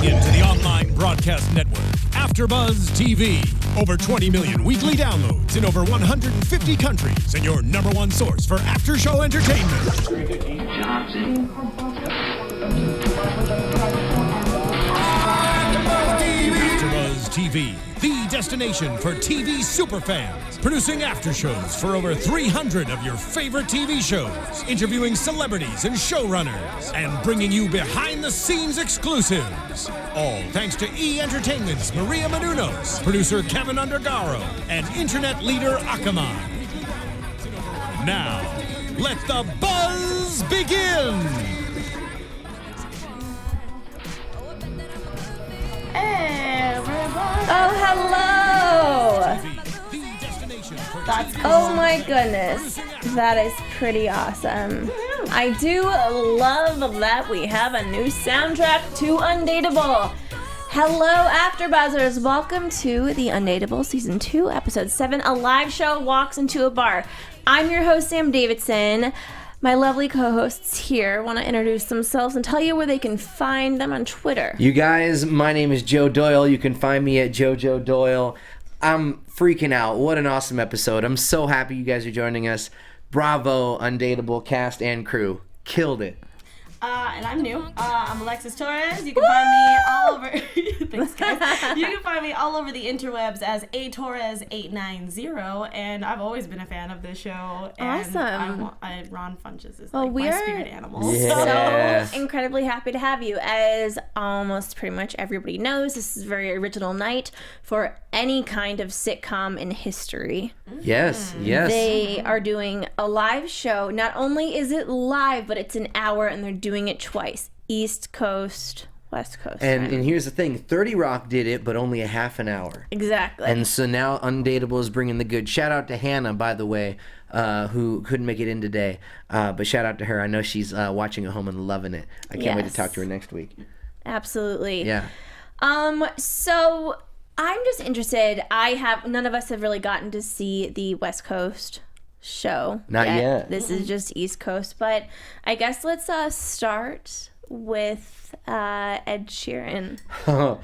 Tuning in to the online broadcast network, AFTERBUZZ TV. Over 20 million weekly downloads in over 150 countries, and your number one source for after-show entertainment. AFTERBUZZ TV, the destination for TV superfans. Producing aftershows for over 300 of your favorite TV shows. Interviewing celebrities and showrunners. And bringing you behind-the-scenes exclusives. All thanks to E! Entertainment's Maria Menounos, producer Kevin Undergaro, and internet leader Akamai. Now, let the buzz begin! Oh, hello! Oh my goodness, that is pretty awesome. I do love that we have a new soundtrack to Undateable. Hello, AfterBuzzers. Welcome to the Undateable Season 2, Episode 7, A Live Show Walks Into a Bar. I'm your host, Sam Davidson. My lovely co-hosts here want to introduce themselves and tell you where they can find them on Twitter. You guys, my name is Joe Doyle. You can find me at JoJo Doyle. I'm freaking out. What an awesome episode. I'm so happy you guys are joining us. Bravo, Undateable cast and crew. Killed it. And I'm new. I'm Alexis Torres. You can find me all over. Thanks, guys. You can find me all over the interwebs as atorres890, and I've always been a fan of this show. And awesome. Ron Funches is Well, like we my are spirit animal. Yeah. So incredibly happy to have you. As almost pretty much everybody knows, this is a very original night for any kind of sitcom in history. Yes. They are doing a live show. Not only is it live, but it's an hour, and they're doing it twice. East Coast, West Coast. And here's the thing. 30 Rock did it, but only a half an hour. Exactly. And so now Undateable is bringing the good. Shout out to Hannah, by the way, who couldn't make it in today. But shout out to her. I know she's watching at home and loving it. I can't wait to talk to her next week. Absolutely. Yeah. So I'm just interested. None of us have really gotten to see the West Coast show. Not yet. This is just East Coast, but I guess let's start with Ed Sheeran. Oh,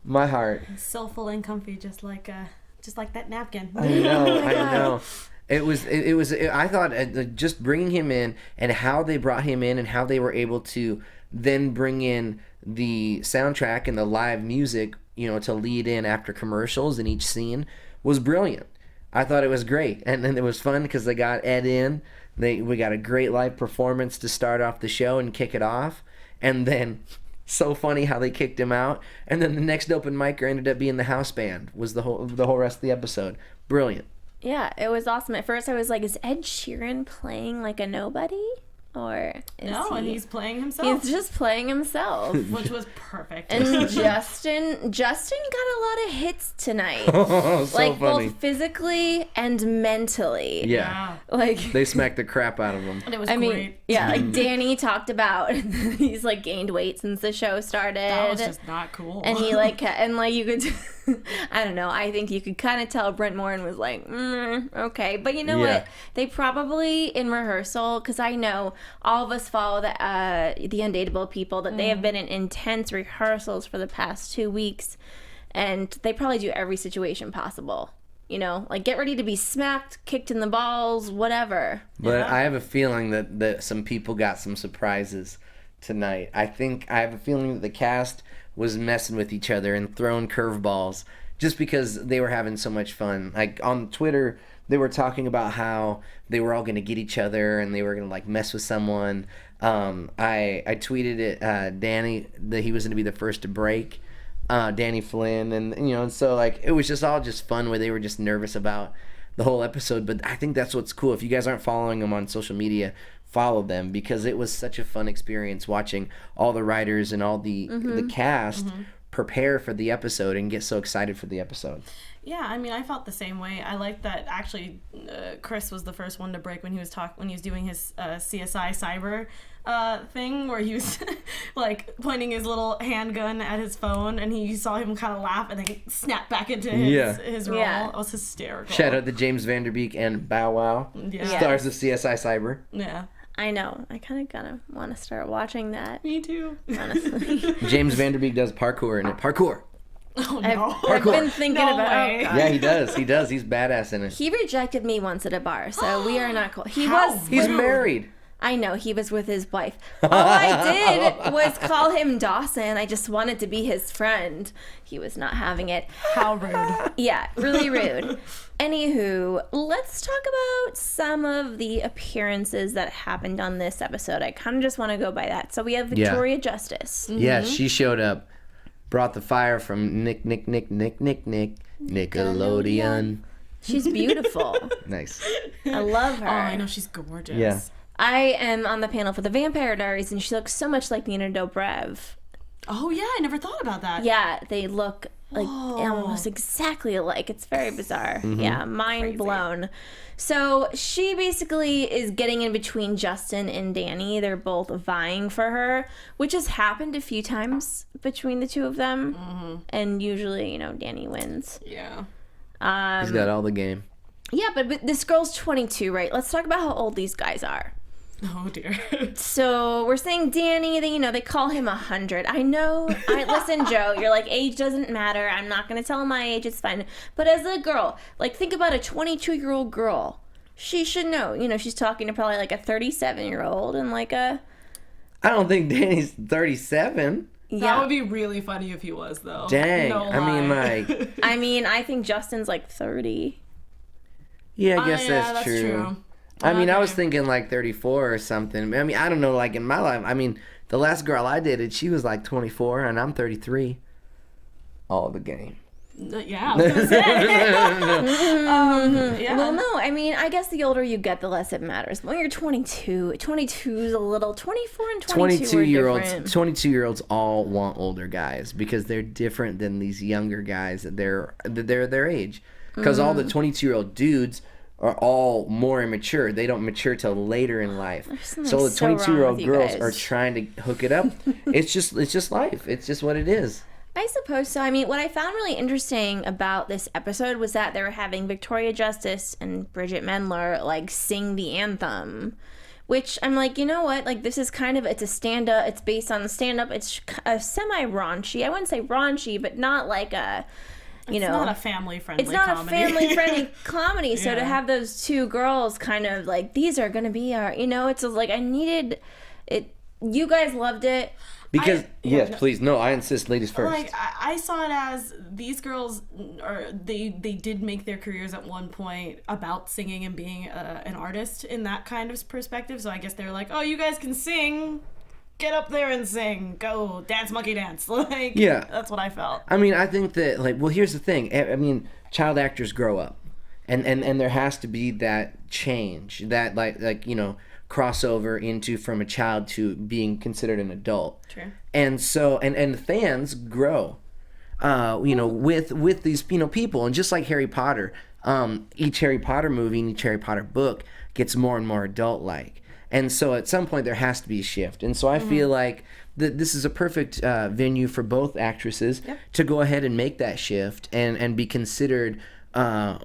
my heart. So full and comfy, just like that napkin. I know. It was. I thought just bringing him in and how they brought him in and how they were able to then bring in the soundtrack and the live music, to lead in after commercials in each scene was brilliant. I thought it was great, and it was fun because they got Ed in. We got a great live performance to start off the show and kick it off, and then so funny how they kicked him out. And then the next open micer ended up being the house band. Was the whole rest of the episode brilliant? Yeah, it was awesome. At first, I was like, "Is Ed Sheeran playing like a nobody?" Or and he's playing himself. He's just playing himself. Which was perfect. And Justin got a lot of hits tonight. So like funny. Both phically and mentally. Yeah. Like they smacked the crap out of him. And it was great. Yeah, like Danny talked about he's like gained weight since the show started. That was just not cool. And he you could I don't know, I think you could kind of tell Brent Morin was like, okay. But you know what? They probably in rehearsal, because I know all of us follow the Undateable people, that they have been in intense rehearsals for the past 2 weeks, and they probably do every situation possible. Like get ready to be smacked, kicked in the balls, whatever. But I have a feeling that some people got some surprises tonight. I have a feeling that the cast was messing with each other and throwing curveballs just because they were having so much fun. Like on Twitter, they were talking about how they were all going to get each other and they were going to mess with someone. I tweeted it, Danny, that he was going to be the first to break, Danny Flynn, and so it was just all just fun where they were just nervous about the whole episode. But I think that's what's cool. If you guys aren't following them on social media, follow them, because it was such a fun experience watching all the writers and all the cast prepare for the episode and get so excited for the episode. Yeah, I mean, I felt the same way. I liked that actually Chris was the first one to break when he was doing his CSI Cyber thing where he was pointing his little handgun at his phone, and you saw him kind of laugh and then snap back into his role. Yeah. It was hysterical. Shout out to James Vanderbeek and Bow Wow, stars of CSI Cyber. Yeah. I know. I kind of want to start watching that. Me too. Honestly. James Vanderbeek does parkour in it. Parkour. Oh, no. I've been thinking No about way. oh, God. Yeah, he does. He does. He's badass in it. He rejected me once at a bar, so we are not cool. He's married. I know, he was with his wife. All I did was call him Dawson. I just wanted to be his friend. He was not having it. How rude. Yeah, really rude. Anywho, let's talk about some of the appearances that happened on this episode. I kind of just want to go by that. So we have Victoria Justice. Yeah, she showed up, brought the fire from Nickelodeon. She's beautiful. Nice. I love her. Oh, I know, she's gorgeous. Yeah. I am on the panel for the Vampire Diaries, and she looks so much like Nina Dobrev. Oh, yeah, I never thought about that. Yeah, they look like almost exactly alike. It's very bizarre. Yeah, mind blown. So she basically is getting in between Justin and Danny. They're both vying for her, which has happened a few times between the two of them. And usually, Danny wins. Yeah. He's got all the game. Yeah, but this girl's 22, right? Let's talk about how old these guys are. Oh, dear. So we're saying Danny, they call him 100. I know. Listen, Joe, you're like, age doesn't matter. I'm not going to tell him my age. It's fine. But as a girl, think about a 22-year-old girl. She should know. She's talking to probably like a 37-year-old and like a... I don't think Danny's 37. Yeah. That would be really funny if he was, though. Dang. No I lie. mean, I think Justin's like 30. Yeah, I guess yeah, that's true. I mean, I was thinking like 34 or something. I mean, I don't know, like in my life, I mean, the last girl I dated, she was like 24 and I'm 33. All the game. Yeah, I was gonna say. Yeah. Well, no, I mean, I guess the older you get, the less it matters. When you're 22, 22 is a little, 24 and 22 are different. 22-year-olds all want older guys because they're different than these younger guys that they're their age. Because all the 22-year-old dudes are all more immature. They don't mature till later in life. So the 22-year-old girls are trying to hook it up. It's just life. It's just what it is. I suppose so. I mean, what I found really interesting about this episode was that they were having Victoria Justice and Bridget Mendler sing the anthem, which I'm like, you know what? This is kind of, it's a stand-up. It's based on the stand-up. It's a semi-raunchy. I wouldn't say raunchy, but not like a, It's not a family-friendly comedy. It's not a family-friendly comedy. So to have those two girls kind of these are going to be our, it's like I needed it. You guys loved it. Because, yes, please. No, I insist, ladies first. I saw it as these girls, they did make their careers at one point about singing and being an artist in that kind of perspective. So I guess they're like, oh, you guys can sing. Get up there and sing. Go dance, monkey dance. Yeah. That's what I felt. I mean, I think that, well, here's the thing. I mean, child actors grow up. And there has to be that change, that, crossover into from a child to being considered an adult. True. And so and fans grow with these people, and just like Harry Potter, each Harry Potter movie and each Harry Potter book gets more and more adult like. And so at some point there has to be a shift. And so I feel like this is a perfect venue for both actresses to go ahead and make that shift and be considered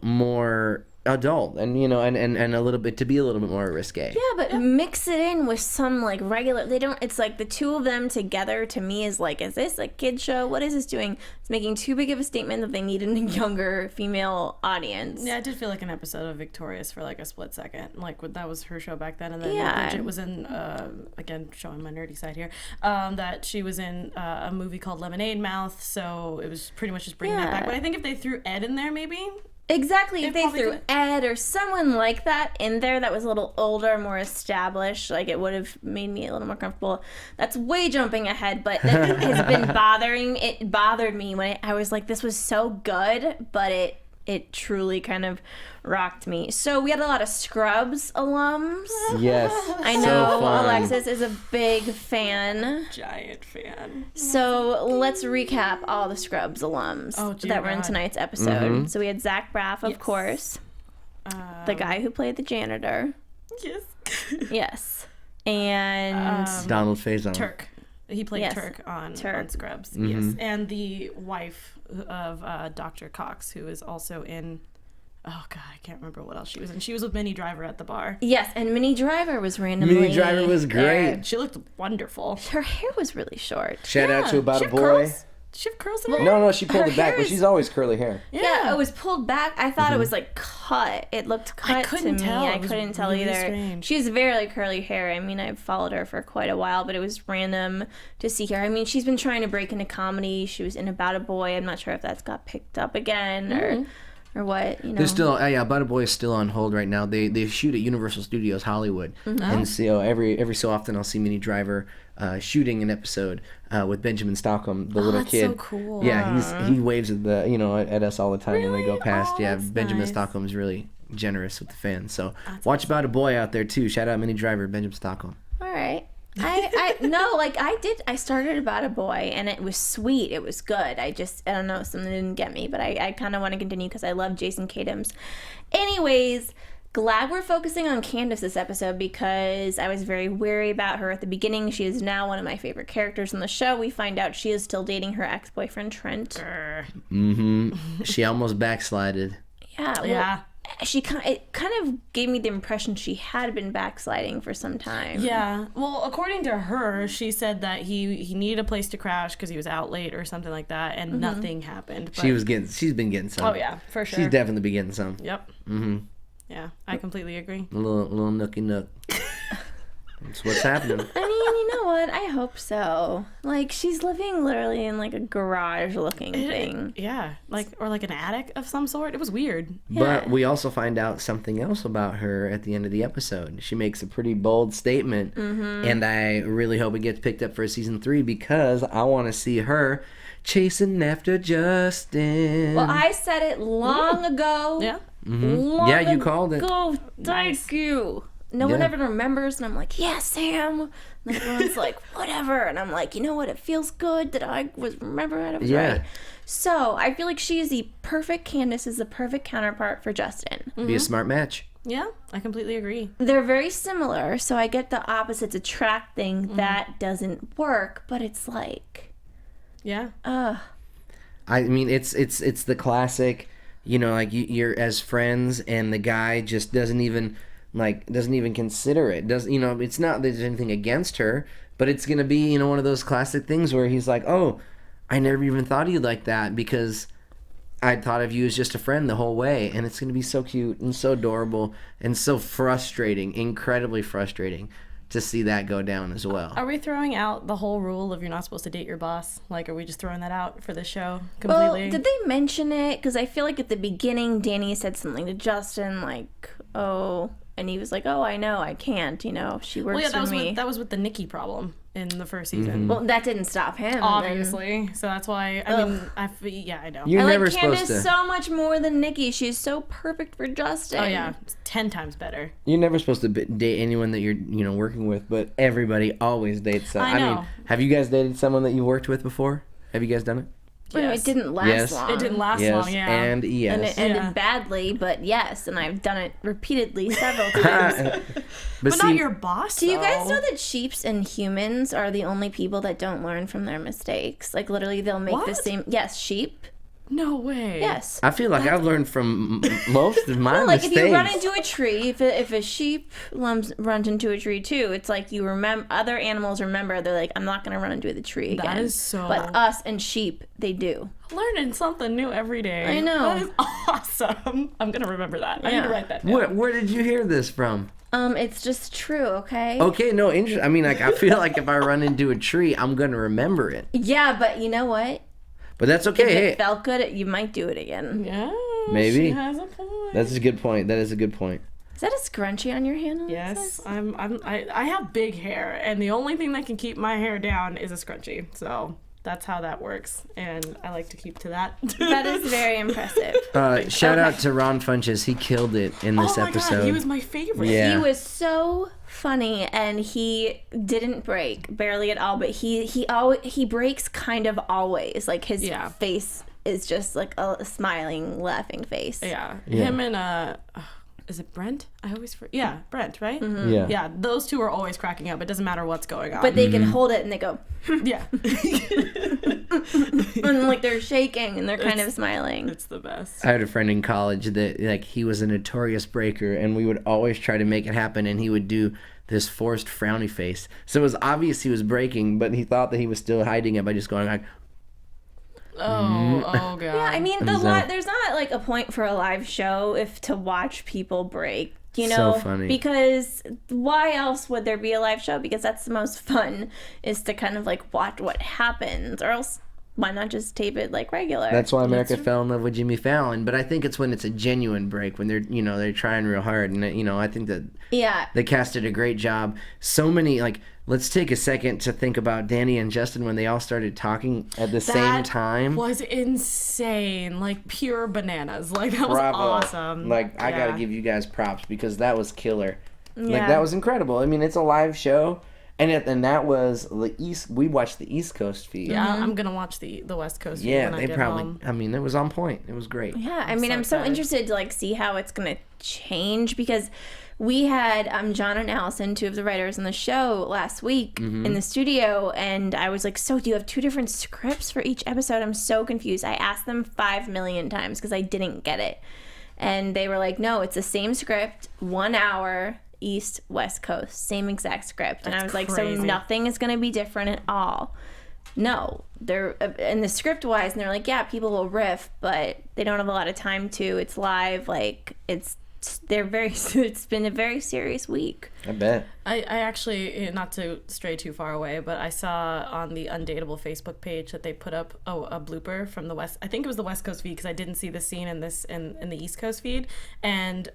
more adult and and a little bit to be a little bit more risque. Yeah, but mix it in with some regular. They don't. It's the two of them together. To me, is is this a kid show? What is this doing? It's making too big of a statement that they need a younger female audience. Yeah, it did feel like an episode of Victorious for a split second. That was her show back then, and then Bridget was in again showing my nerdy side here. That she was in a movie called Lemonade Mouth, so it was pretty much just bringing that back. But I think if they threw Ed in there, maybe. Exactly. If they threw Ed or someone like that in there that was a little older, more established, it would have made me a little more comfortable. That's way jumping ahead, but that has been bothering. It bothered me when I was like, this was so good, but it truly kind of rocked me. So we had a lot of Scrubs alums. Yes. I know Alexis is a big fan. Giant fan. So let's recap all the Scrubs alums that were in tonight's episode. So we had Zach Braff, of course. The guy who played the janitor. Yes. Yes. And Donald Faison. Turk. He played Turk on Scrubs. Mm-hmm. Yes. And the wife of Dr. Cox, who is also in oh god, I can't remember what else she was in. She was with Minnie Driver at the bar. Yes, and Minnie Driver was randomly. Minnie Driver was great. She looked wonderful. Her hair was really short. Shout out to About She a have Boy. curls? Does she have curls in her hair? No, she pulled Her it back, hair but is- she's always curly hair. Yeah, it was pulled back. I thought it was like cut. It looked cut couldn't to me. tell. I It was couldn't tell really either. strange. She has very like curly hair. I mean, I've followed her for quite a while, but it was random to see her. I mean, she's been trying to break into comedy. She was in About a Boy. I'm not sure if that's got picked up again or what. You know. They're still, About a Boy is still on hold right now. They shoot at Universal Studios Hollywood, and so every so often I'll see Minnie Driver shooting an episode with Benjamin Stockholm, the little that's kid. so cool. Yeah, he waves at at us all the time when we go Really? past. Oh, Yeah, that's Benjamin nice. Stockholm's really generous with the fans. So watch About a Boy out there too. Shout out Minnie Driver, Benjamin Stockholm. All right. I started About a Boy and it was sweet. It was good. I don't know, something didn't get me, but I kind of want to continue because I love Jason Katims. Anyways, glad we're focusing on Candice this episode because I was very wary about her at the beginning. She is now one of my favorite characters on the show. We find out she is still dating her ex-boyfriend Trent. She almost backslided. Yeah. Well, Yeah. it kind of gave me the impression she had been backsliding for some time. Yeah. Well, according to her, she said that he needed a place to crash because he was out late or something like that, and nothing happened. But, She's been getting some. oh yeah, for sure. She's definitely been getting some. Yep. Yeah, I completely agree. A little nookie nook. That's what's happening. I mean, you know what? I hope so. Like, she's living literally in like a garage-looking thing. Yeah, or like an attic of some sort. It was weird. But we also find out something else about her at the end of the episode. She makes a pretty bold statement, and I really hope it gets picked up for season 3 because I want to see her chasing after Justin. Well, I said it long ago. Yeah. Yeah, you called it. Thank Nice. you. No one Yeah. ever remembers, and I'm like, yeah, Sam. And everyone's like, whatever. And I'm like, you know what? It feels good that I was remembering. I was Yeah. right. So I feel like she is the perfect Candice, is the perfect counterpart for Justin. Be a smart match. Yeah, I completely agree. They're very similar, so I get the opposites attract thing. That doesn't work, but it's like, Yeah. I mean, it's the classic, like you're as friends, and the guy just doesn't even consider it. It's not that there's anything against her, but it's gonna be one of those classic things where he's like, oh, I never even thought of you like that because I thought of you as just a friend the whole way, and it's gonna be so cute and so adorable and so frustrating, incredibly frustrating to see that go down as well. Are we throwing out the whole rule of you're not supposed to date your boss? Like, are we just throwing that out for this show completely? well, did they mention it? Because I feel like at the beginning, Danny said something to Justin, like, oh, and he was like, oh, I know, I can't, she works for me. that was with the Nikki problem in the first season. Well, that didn't stop him. Obviously. So that's why, I know. You're I never like supposed Candice to. so much more than Nikki. She's so perfect for Justin. Oh, yeah. It's 10 times better. You're never supposed to date anyone that you're working with, but everybody always dates someone. I mean, know. have you guys dated someone that you worked with before? Have you guys done it? Well, Yes. it didn't last Yes. long. It didn't last Yes, long, yeah. and yes. And it ended Yeah. badly, but yes, and I've done it repeatedly several times. But see, not your boss, Do you guys though. know that sheeps and humans are the only people that don't learn from their mistakes? Like, literally, they'll make the What? same... Yes, sheep. No way. Yes. I feel like I've learned from most of my Well, like, mistakes. if you run into a tree, if a sheep runs into a tree, too, it's like you remember... Other animals remember, they're like, I'm not going to run into the tree again. That is so... But us and sheep, they do. Learning something new every day. I know. That is awesome. I'm going to remember that. I need Yeah. to write that down. Where did you hear this from? It's just true, okay? Okay, no, I mean, like, I feel like if I run into a tree, I'm gonna remember it. Yeah, but you know what? But that's If okay. it Hey, felt good, you might do it again. Yeah. Maybe. She has a point. that's a good point. That is a good point. Is that a scrunchie on your hand? Yes, I have big hair, and the only thing that can keep my hair down is a scrunchie. So that's how that works, and I like to keep to that. That is very impressive. Shout out to Ron Funches. He killed it in this oh my episode. God, he was my favorite. Yeah. He was so funny, and he didn't break barely at all. But he breaks kind of always. Like his Yeah. face is just like a smiling, laughing face. Yeah. Yeah. Him and is it Brent? I always yeah, Brent, right? Yeah. Yeah, those two are always cracking up. It doesn't matter what's going on. But they can hold it and they go, yeah. and like they're shaking and they're kind of smiling. It's the best. I had a friend in college that like he was a notorious breaker, and we would always try to make it happen, and he would do this forced frowny face. So it was obvious he was breaking, but he thought that he was still hiding it by just going like, Oh god. Yeah, I mean, there's not like a point for a live show if to watch people break. You know, So funny. because why else would there be a live show? Because that's the most fun, is to kind of like watch what happens, or else why not just tape it like regular? that's why America fell in love with Jimmy Fallon. But I think it's when it's a genuine break, when they're trying real hard, and I think that Yeah. they cast did a great job. So many, like, let's take a second to think about Danny and Justin when they all started talking at the same time. Was insane. Like pure bananas. Like that was Bravo. awesome. Like, I Yeah. gotta give you guys props because that was killer. Like, Yeah. that was incredible. I mean, it's a live show, and that was the East. We watched the East Coast feed. Yeah, I'm gonna watch the West Coast feed Yeah, when they I get probably. home. I mean, it was on point. It was great. Yeah, I mean, I'm so excited. interested to like see how it's gonna change, because we had John and Allison, two of the writers on the show, last week in the studio, and I was like, so do you have two different scripts for each episode? I'm so confused. I asked them 5 million times because I didn't get it. And they were like, no, it's the same script, 1 hour, East, West Coast, same exact script. And I was like, so crazy. nothing is going to be different at all. No, they're in the script wise, and they're like, yeah, people will riff, but they don't have a lot of time to. It's live, like it's been a very serious week. I bet. I actually, not to stray too far away, but I saw on the Undateable Facebook page that they put up a blooper from the West. I think it was the West Coast feed, because I didn't see the scene in the East Coast feed, and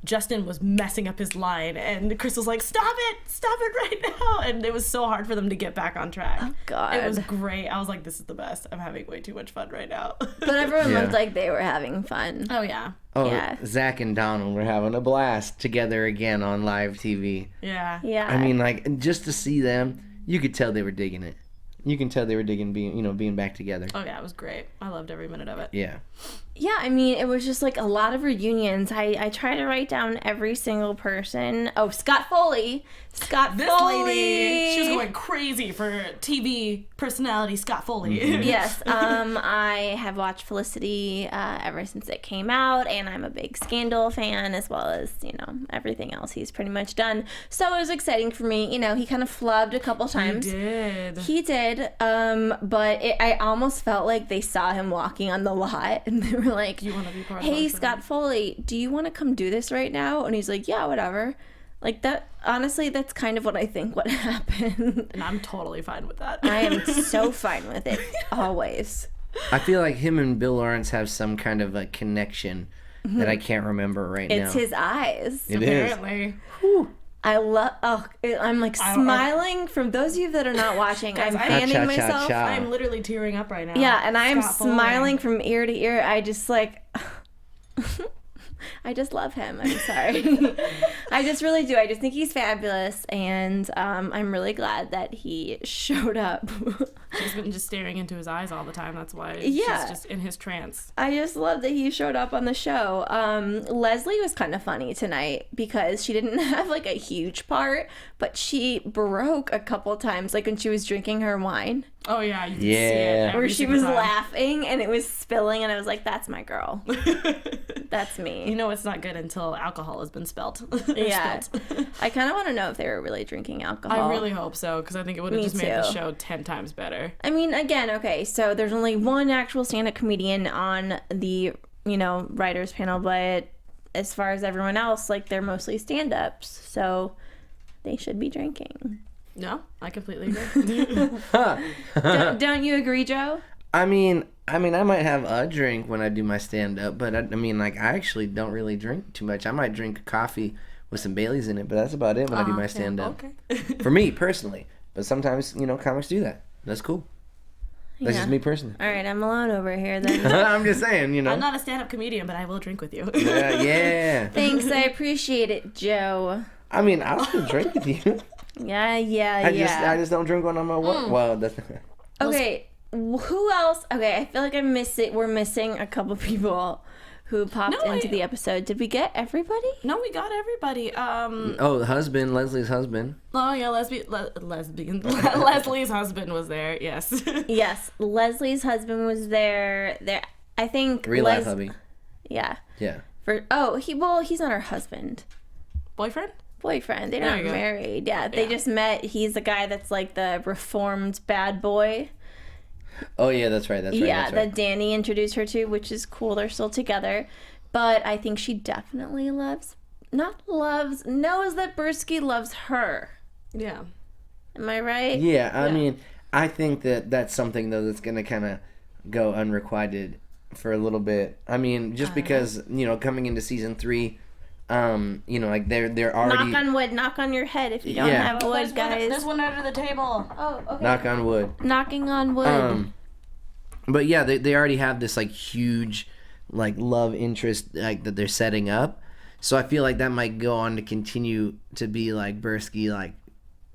Justin was messing up his line, and Chris was like, stop it right now, and it was so hard for them to get back on track. Oh, God. It was great. I was like, this is the best. I'm having way too much fun right now. But everyone Yeah. looked like they were having fun. Oh yeah. Oh, Yeah. Zach and Donald were having a blast together again on live TV. Yeah. Yeah. I mean, like, just to see them, you could tell they were digging it. You can tell they were digging being back together. Oh yeah, it was great. I loved every minute of it. Yeah. Yeah, I mean, it was just like a lot of reunions. I try to write down every single person. Oh, Scott Foley. This lady, she was going crazy for TV personality Scott Foley. Yes, I have watched Felicity ever since it came out, and I'm a big Scandal fan, as well as, everything else he's pretty much done. So it was exciting for me. He kind of flubbed a couple times. He did, but I almost felt like they saw him walking on the lot, and they were like, You wanna be part of hey, our Scott Foley, do you want to come do this right now? And he's like, yeah, whatever. Like, that, honestly, that's kind of what I think would happen. And I'm totally fine with that. I am so fine with it, always. I feel like him and Bill Lawrence have some kind of a connection that I can't remember right now. It's his eyes. It is. Apparently. I love. I'm like smiling. From those of you that are not watching, I'm fanning Cha, cha, myself. cha. I'm literally tearing up right now. Yeah, and I'm Scott Foley. smiling from ear to ear. I just like. I just love him. I'm sorry. I just really do. I just think he's fabulous, and I'm really glad that he showed up. She's been just staring into his eyes all the time. That's why Yeah. she's just in his trance. I just love that he showed up on the show. Leslie was kind of funny tonight because she didn't have like a huge part, but she broke a couple times, like when she was drinking her wine, Oh yeah, you can see Yeah. it. every where she single was time. laughing and it was spilling, and I was like, that's my girl. That's me. You know it's not good until alcohol has been spilled. Yeah. Spilled. I kind of want to know if they were really drinking alcohol. I really hope so, because I think it would have Me just made the too. show 10 times better. I mean, again, okay, so there's only one actual stand-up comedian on the, writers panel, but as far as everyone else, like, they're mostly stand-ups, so they should be drinking. No, I completely agree. Don't you agree, Joe? I mean, I might have a drink when I do my stand-up, but I actually don't really drink too much. I might drink coffee with some Baileys in it, but that's about it when I do my stand-up. Okay. For me, personally. But sometimes, comics do that. That's cool. That's just me personally. All right, I'm alone over here then. I'm just saying, I'm not a stand-up comedian, but I will drink with you. Yeah. Thanks, I appreciate it, Joe. I mean, I'll still drink with you. Yeah. I just don't drink when I'm at work. Well, that's... Okay, who else? Okay, I feel like we're missing a couple people who popped into the episode. Did we get everybody? No, we got everybody. The husband, Leslie's husband. Oh yeah, lesbian. Leslie's husband was there. Yes. Yes, Leslie's husband was there. I think Real life hubby. Yeah. Yeah. He's not her husband. Boyfriend. They're not married. Yeah, they just met. He's the guy that's like the reformed bad boy. Oh yeah, that's right. That Danny introduced her to, which is cool. They're still together, but I think she definitely knows that Bursky loves her. Yeah. Am I right? Yeah, I mean, I think that's something though that's gonna kind of go unrequited for a little bit. I mean, just because coming into season 3. Like they're already. Knock on your head if you don't have wood, guys. There's one under the table. Oh, okay. Knock on wood. Knocking on wood. But yeah, they already have this like huge, like love interest like that they're setting up. So I feel like that might go on to continue to be like Bursky like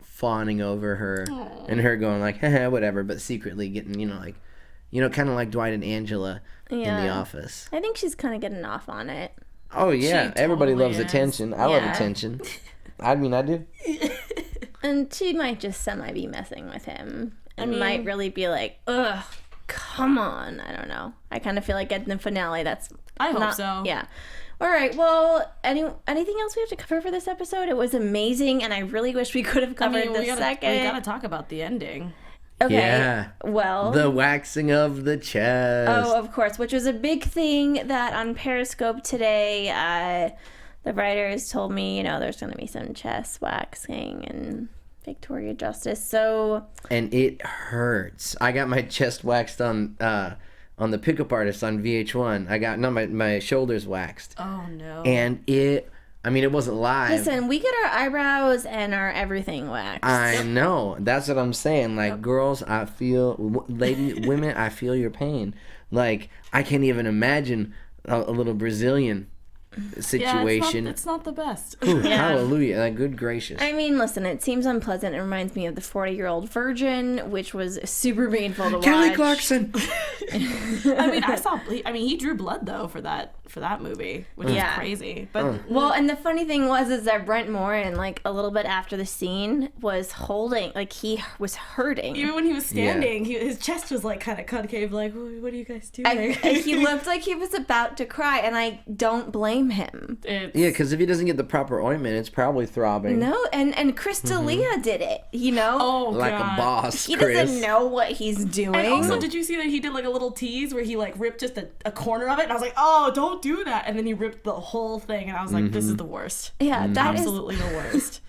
fawning over her and her going like whatever, but secretly getting kind of like Dwight and Angela in The Office. I think she's kind of getting off on it. Oh yeah, everybody totally loves is. attention. I love attention. I mean, I do. And she might just be messing with him. And might really be like, ugh, come on. I don't know. I kind of feel like at the finale, I hope so. Yeah. All right. Well, anything else we have to cover for this episode? It was amazing, and I really wish we could have covered second. We gotta talk about the ending. Okay. Yeah. Well, the waxing of the chest. Oh, of course, which was a big thing that on Periscope today, the writers told me, there's going to be some chest waxing and Victoria Justice. So. And it hurts. I got my chest waxed on the Pickup Artist on VH1. I got my shoulders waxed. Oh no. And it wasn't live. Listen, we get our eyebrows and our everything waxed. I know. That's what I'm saying. Like, girls, women, I feel your pain. Like, I can't even imagine a little Brazilian situation. Yeah, it's not the best. Ooh, hallelujah. Like, good gracious. I mean, listen, it seems unpleasant. It reminds me of the 40-Year-Old Virgin, which was super painful to watch. Kelly Clarkson. He drew blood though for that movie, which is crazy. But well, and the funny thing is that Brent Morin, like a little bit after the scene, was holding, like he was hurting. Even when he was standing, his chest was like kind of concave. Like, what are you guys doing? He looked like he was about to cry, and I don't blame him. Because if he doesn't get the proper ointment, it's probably throbbing. No, and Chris D'Elia did it. Oh, like God. a boss. He Chris doesn't know what he's doing. And also, did you see that he did like a little tease where he like ripped just a corner of it? And I was like, oh, don't do that. And then he ripped the whole thing, and I was like, this is the worst. Yeah, that absolutely the worst.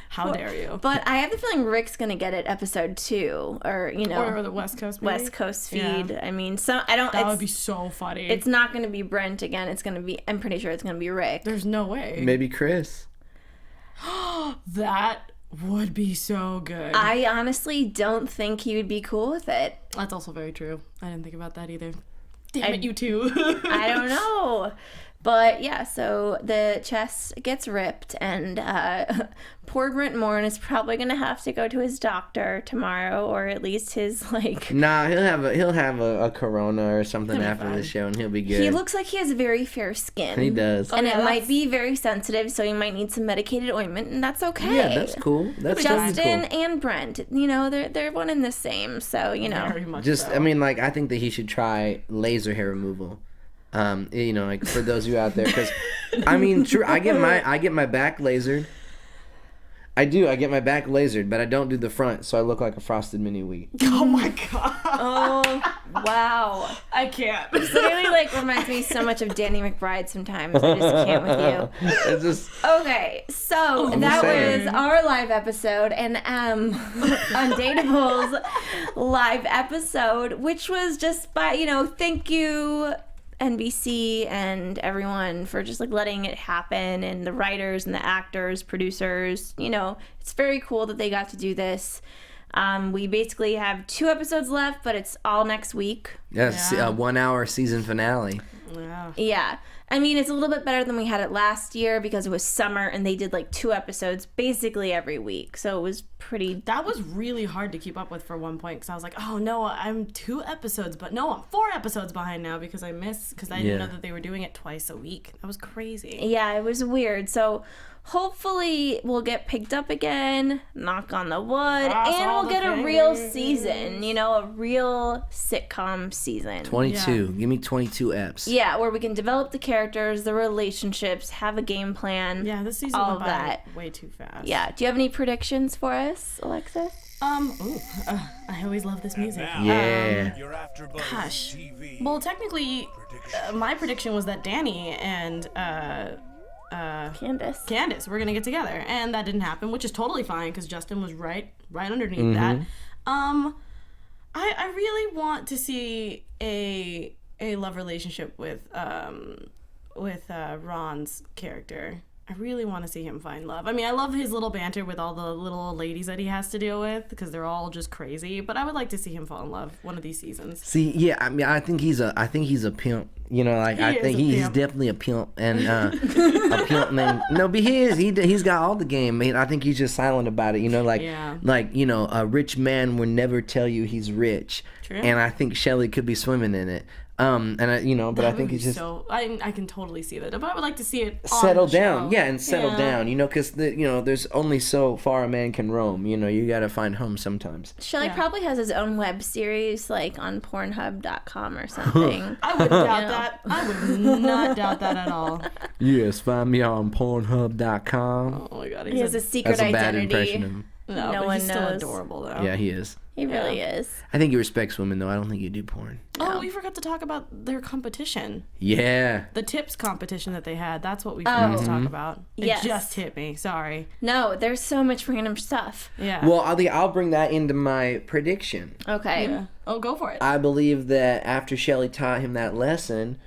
How dare you? But I have the feeling Rick's gonna get it episode 2, or or the West Coast maybe? West Coast feed. Yeah. I mean, that would be so funny. It's not gonna be Brent again. It's gonna be. I'm pretty sure it's gonna be Rick. There's no way. Maybe Chris. That would be so good. I honestly don't think he would be cool with it. That's also very true. I didn't think about that either. Damn it, you two. I don't know. But yeah, so the chest gets ripped, and poor Brent Morin is probably gonna have to go to his doctor tomorrow, or at least his like. Nah, he'll have a corona or something after the show, and he'll be good. He looks like he has very fair skin. He does, and it might be very sensitive, so he might need some medicated ointment, and that's okay. Yeah, that's cool. That's Justin cool. and Brent, they're one and the same, so Very much just so. I mean, like I think that he should try laser hair removal. Like for those of you out there, because I mean, true, I get my back lasered. I get my back lasered, but I don't do the front, so I look like a frosted mini wheat. Oh my God. Oh wow. I can't. This literally like reminds me so much of Danny McBride sometimes. I just can't with you. It's just okay, so that was our live episode, and Undateable's live episode, which was just by thank you NBC and everyone for just like letting it happen, and the writers and the actors, producers. It's very cool that they got to do this. We basically have 2 episodes left, but it's all next week. Yes, a 1-hour season finale. Yeah. I mean, it's a little bit better than we had it last year because it was summer and they did like 2 episodes basically every week. So it was pretty... That was really hard to keep up with for one point because I was like, oh no, I'm 2 episodes, but no, I'm 4 episodes behind now because I didn't know that they were doing it twice a week. That was crazy. Yeah, it was weird. So hopefully we'll get picked up again, knock on the wood, and we'll get a real season, a real sitcom season. 22. Yeah. Give me 22 eps. Yeah, where we can develop the characters, the relationships, have a game plan. Yeah, this season all went of by that. way too fast. Yeah. Do you have any predictions for us, Alexis? I always love this music. Yeah. Your AFTERBUZZ Gosh. TV. Well, technically, my prediction was that Danny and Candice were gonna get together, and that didn't happen, which is totally fine because Justin was right underneath that. I really want to see a love relationship with Ron's character. I really want to see him find love. I mean, I love his little banter with all the little ladies that he has to deal with because they're all just crazy. But I would like to see him fall in love one of these seasons. See, yeah, I mean, I think he's a pimp. I think he's definitely a pimp and a pimp man. No, but he's got all the game. I mean, I think he's just silent about it. A rich man will never tell you he's rich. True. And I think Shelley could be swimming in it. But I think he's just I can totally see that, but I would like to see it settle on the down, show. settle down, because there's only so far a man can roam. You got to find home sometimes. Shelley probably has his own web series, like on Pornhub.com or something. I would doubt that. I would not doubt that at all. Yes, find me on Pornhub.com. Oh my god, He has a secret That's a bad identity. impression of him. No, No but one he's still knows. adorable though. Yeah, he is. He really is. I think he respects women, though. I don't think you do porn. Oh, we forgot to talk about their competition. Yeah. The tips competition that they had. That's what we forgot to talk about. Yes. It just hit me. Sorry. No, there's so much random stuff. Yeah. Well, I'll bring that into my prediction. Okay. Yeah. Oh, go for it. I believe that after Shelley taught him that lesson,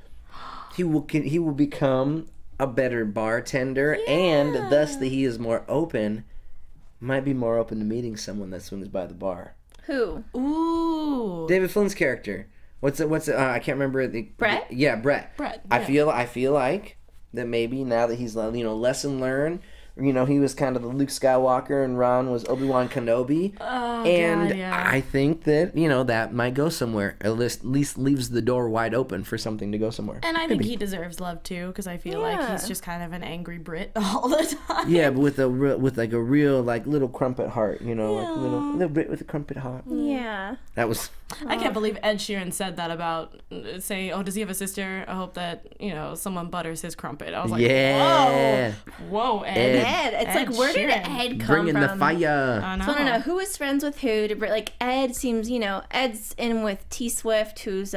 he will become a better bartender, and thus that he is more open. Might be more open to meeting someone that swims by the bar. Who? Ooh. David Flynn's character. What's it? I can't remember Brett? Yeah, Brett. Brett, I yeah. feel like that maybe now that he's lesson learned. He was kind of the Luke Skywalker and Ron was Obi-Wan Kenobi. Oh, and God, yeah. I think that, that might go somewhere. At least leaves the door wide open for something to go somewhere. And I think he deserves love too, because I feel like he's just kind of an angry Brit all the time. Yeah, but with a real little crumpet heart, like little Brit with a crumpet heart. Yeah. That was. I can't believe Ed Sheeran said that about saying, "Oh, does he have a sister? I hope that someone butters his crumpet." I was like, Yeah. whoa, Ed. Ed. It's Ed like, where did Sheeran. Ed come Bringing from? the fire. I know. So I don't know who is friends with who. Ed seems, Ed's in with T Swift, who's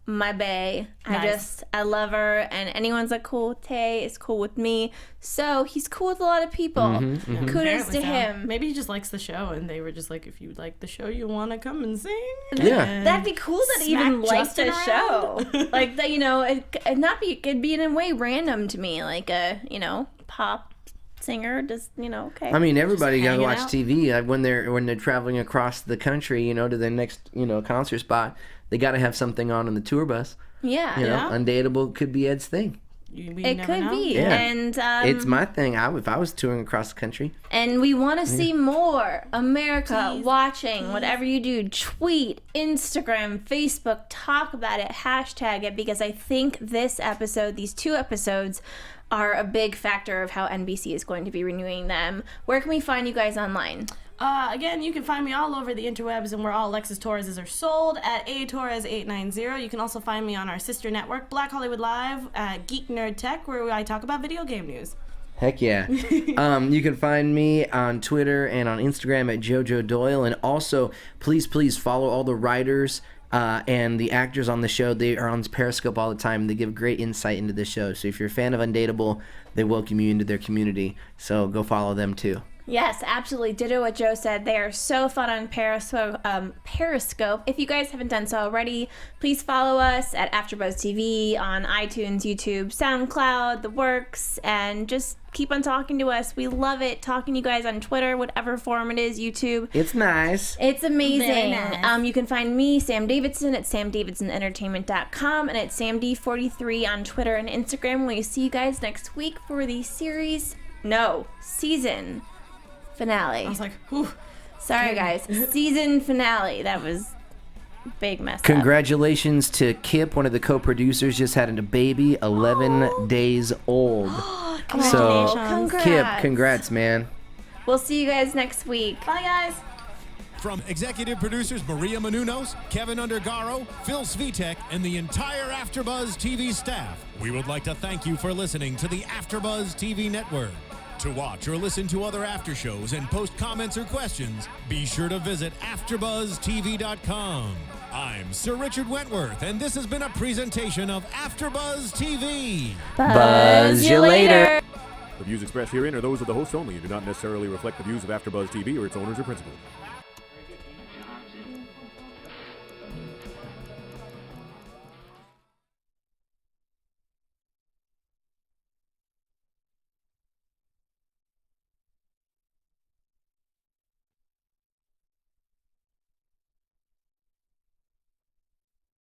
my bae. Nice. I love her, and anyone's like cool with Tay is cool with me. So he's cool with a lot of people. Kudos Apparently to so. him. Maybe he just likes the show, and they were just like, if you like the show, you want to come and sing? Yeah. That'd be cool that he even Smack liked the Justin show. around. Like that, it'd be in a way random to me, like a pop singer. Just okay. I mean, everybody gotta hanging watch out. TV when they're traveling across the country, to their next concert spot. They gotta have something on in the tour bus. Yeah. Yeah. Undateable could be Ed's thing. It never could know. be. Yeah. And It's my thing. If I was touring across the country. and we want to see more America watching. Whatever you do, tweet, Instagram, Facebook, talk about it, hashtag it, because I think these 2 episodes are a big factor of how NBC is going to be renewing them. Where can we find you guys online? Again, you can find me all over the interwebs, and where all Alexis Torres are sold at atorres890. You can also find me on our sister network, Black Hollywood Live, at Geek Nerd Tech, where I talk about video game news. Heck yeah. You can find me on Twitter and on Instagram at Jojo Doyle. And also, please follow all the writers and the actors on the show. They are on Periscope all the time. They give great insight into the show. So if you're a fan of Undateable, they welcome you into their community. So go follow them too. Yes, absolutely. Ditto what Joe said. They are so fun on Periscope. If you guys haven't done so already, please follow us at AfterBuzz TV on iTunes, YouTube, SoundCloud, the works, and just keep on talking to us. We love it talking to you guys on Twitter, whatever form it is, YouTube. It's nice. It's amazing. Very nice. You can find me, Sam Davidson, at samdavidsonentertainment.com and at samd43 on Twitter and Instagram. We'll see you guys next week for the season finale. I was like, whew. Sorry, guys. Season finale. That was a big mess up. Congratulations to Kip, one of the co-producers, just had a baby, 11 days old. So, Congrats. Kip, congrats, man. We'll see you guys next week. Bye, guys. From executive producers Maria Menounos, Kevin Undergaro, Phil Svitek, and the entire AfterBuzz TV staff, we would like to thank you for listening to the AfterBuzz TV network. To watch or listen to other after shows and post comments or questions, be sure to visit AfterBuzzTV.com. I'm Sir Richard Wentworth, and this has been a presentation of AfterBuzz TV. Buzz you later. The views expressed herein are those of the hosts only and do not necessarily reflect the views of AfterBuzz TV or its owners or principals.